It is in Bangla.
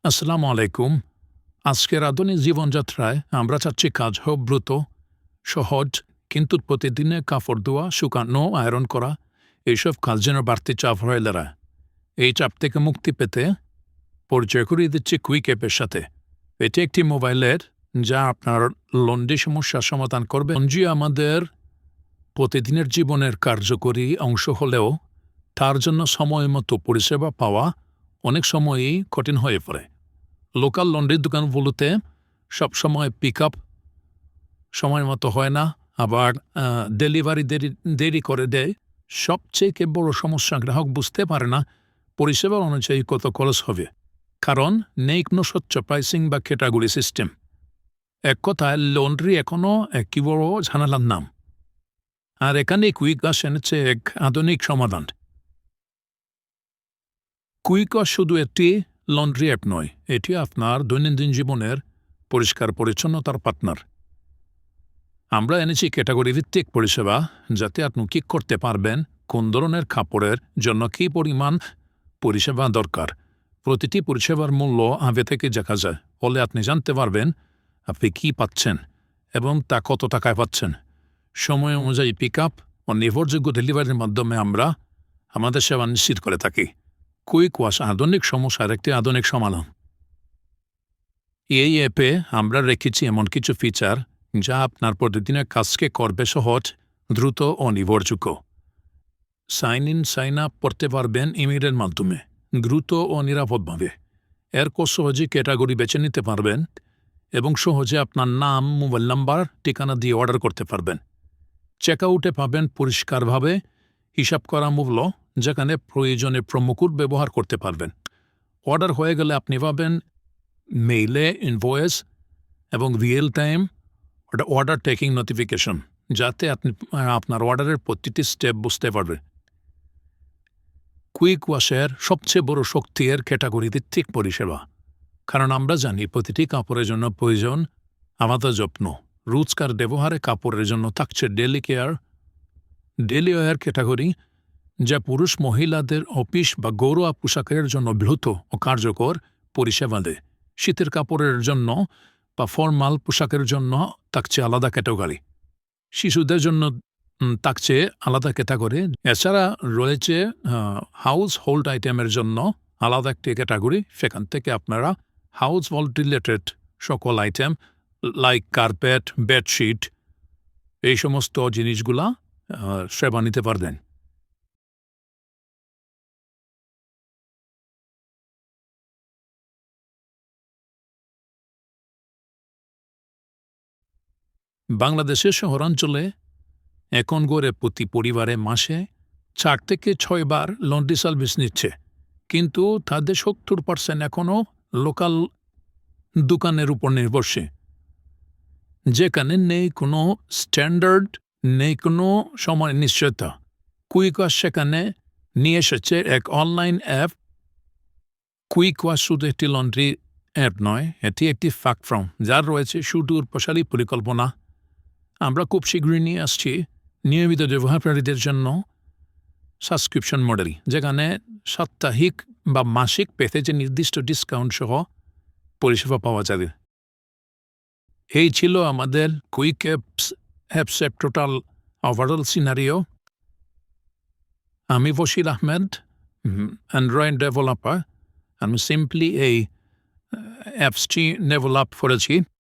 আসসালামু আলাইকুম। আজকের আধুনিক জীবনযাত্রায় আমরা চাচ্ছি কাজ হোক দ্রুত, সহজ, কিন্তু প্রতিদিনে কাপড় ধোয়া, শুকানো, আয়রন করা এইসব কাজ যেন বাড়তি চাপ হয়ে দাঁড়ায়। এই চাপ থেকে মুক্তি পেতে পরিচয় করিয়ে দিচ্ছি কুইক অ্যাপের সাথে। এটি একটি মোবাইলের যা আপনার লন্ড্রি সমস্যার সমাধান করবে। লন্ড্রি আমাদের প্রতিদিনের জীবনের কার্যকরী অংশ হলেও তার জন্য সময় মতো পরিষেবা পাওয়া অনেক সময়ই কঠিন হয়ে পড়ে। লোকাল লন্ড্রির দোকানগুলোতে সবসময় পিক আপ সময় মতো হয় না, আবার ডেলিভারি দেরি করে দেয়। সবচেয়ে বড় সমস্যা, গ্রাহক বুঝতে পারে না পরিষেবা অনুযায়ী কত খরচ হবে, কারণ নেই কোনো স্বচ্ছ প্রাইসিং বা ক্যাটাগরি সিস্টেম। এক কথায় লন্ড্রি এখনও একটি বড় ঝামেলার নাম। আর এখানে কুইক ওয়াশ এনেছে এক আধুনিক সমাধান। কুইক ওয়াশ শুধু একটি লন্ড্রি অ্যাপ নয়, এটি আপনার দৈনন্দিন জীবনের পরিষ্কার পরিচ্ছন্নতার পার্টনার। আমরা এনেছি ক্যাটাগরি ভিত্তিক পরিষেবা, যাতে আপনি কি করতে পারবেন, কোন ধরনের কাপড়ের জন্য কী পরিমাণ পরিষেবা দরকার। প্রতিটি পরিষেবার মূল্য আগে থেকে দেখা যায়, ফলে আপনি জানতে পারবেন আপনি কী পাচ্ছেন এবং তা কত টাকায় পাচ্ছেন। সময় অনুযায়ী পিক আপ ও নির্ভরযোগ্য ডেলিভারির মাধ্যমে আমরা আমাদের সেবা নিশ্চিত করে থাকি। কুইক ওয়াশ আধুনিক সমস্যার একটি আধুনিক সমাধান। এই অ্যাপে আমরা রেখেছি এমন কিছু ফিচার যা আপনার প্রতিদিনের কাজকে করবে সহজ, দ্রুত ও নির্ভরযোগ্য। সাইন ইন, সাইন আপ করতে পারবেন ইমেইলের মাধ্যমে, দ্রুত ও নিরাপদভাবে। এরপর সহজে ক্যাটাগরি বেছে নিতে পারবেন এবং সহজে আপনার নাম, মোবাইল নাম্বার, ঠিকানা দিয়ে অর্ডার করতে পারবেন। চেক আউটে পাবেন পরিষ্কারভাবে হিসাব করা মূল্য, যেখানে প্রয়োজনে প্রোমো কোড ব্যবহার করতে পারবেন। অর্ডার হয়ে গেলে আপনি পাবেন মেইলে ইনভয়েস এবং real time order taking notification, যাতে আপনি আপনার অর্ডারের প্রতিটি স্টেপ বুঝতে পারবেন। কুইক ওয়াশের সবচেয়ে বড় শক্তি এর ক্যাটাগরি ভিত্তিক পরিষেবা, কারণ আমরা জানি প্রতিটি কাপড়ের জন্য প্রয়োজন আলাদা যত্ন। রোজকার ব্যবহারে কাপড়ের জন্য থাকছে daily care, daily wear category, যা পুরুষ মহিলাদের অফিস বা ঘরোয়া পোশাকের জন্য দ্রুত ও কার্যকর পরিষেবা দেয়। শীতের কাপড়ের জন্য বা ফর্মাল পোশাকের জন্য থাকছে আলাদা ক্যাটাগরি, শিশুদের জন্য থাকছে আলাদা ক্যাটাগরি। এছাড়া রয়েছে হাউস হোল্ড আইটেমের জন্য আলাদা একটি ক্যাটাগরি, সেখান থেকে আপনারা হাউস হোল্ড রিলেটেড সকল আইটেম লাইক কার্পেট, বেডশিট, এই সমস্ত জিনিসগুলা সেবা নিতে পারবেন। বাংলাদেশের শহরাঞ্চলে এখন গড়ে প্রতি পরিবারে মাসে 4 থেকে 6 বার লন্ড্রি সার্ভিস নিচ্ছে, কিন্তু তাদের 70% এখনও লোকাল দোকানের উপর নির্ভরশীল, যেখানে নেই কোনো স্ট্যান্ডার্ড, নেই কোনো সময় নিশ্চয়তা। কুইক ওয়াশ সেখানে নিয়ে এসেছে এক অনলাইন অ্যাপ। কুইক ওয়াশ শুধু একটি লন্ড্রি অ্যাপ নয়, এটি একটি প্ল্যাটফর্ম যার রয়েছে সুদূর প্রসারী পরিকল্পনা। আমরা খুব শীঘ্রই নিয়ে আসছি নিয়মিত ব্যবহারকারীদের জন্য সাবস্ক্রিপশন মডেল, যেখানে সাপ্তাহিক বা মাসিক প্যাকেজে নির্দিষ্ট ডিসকাউন্ট সহ পরিষেবা পাওয়া যাবে। এই ছিল আমাদের কুইক অ্যাপসের টোটাল ওভারঅল সিনারিও। আমি বশির আহমেদ, অ্যান্ড্রয়েড ডেভেলপার। আমি সিম্পলি এই অ্যাপসটি ডেভেলপ করেছি।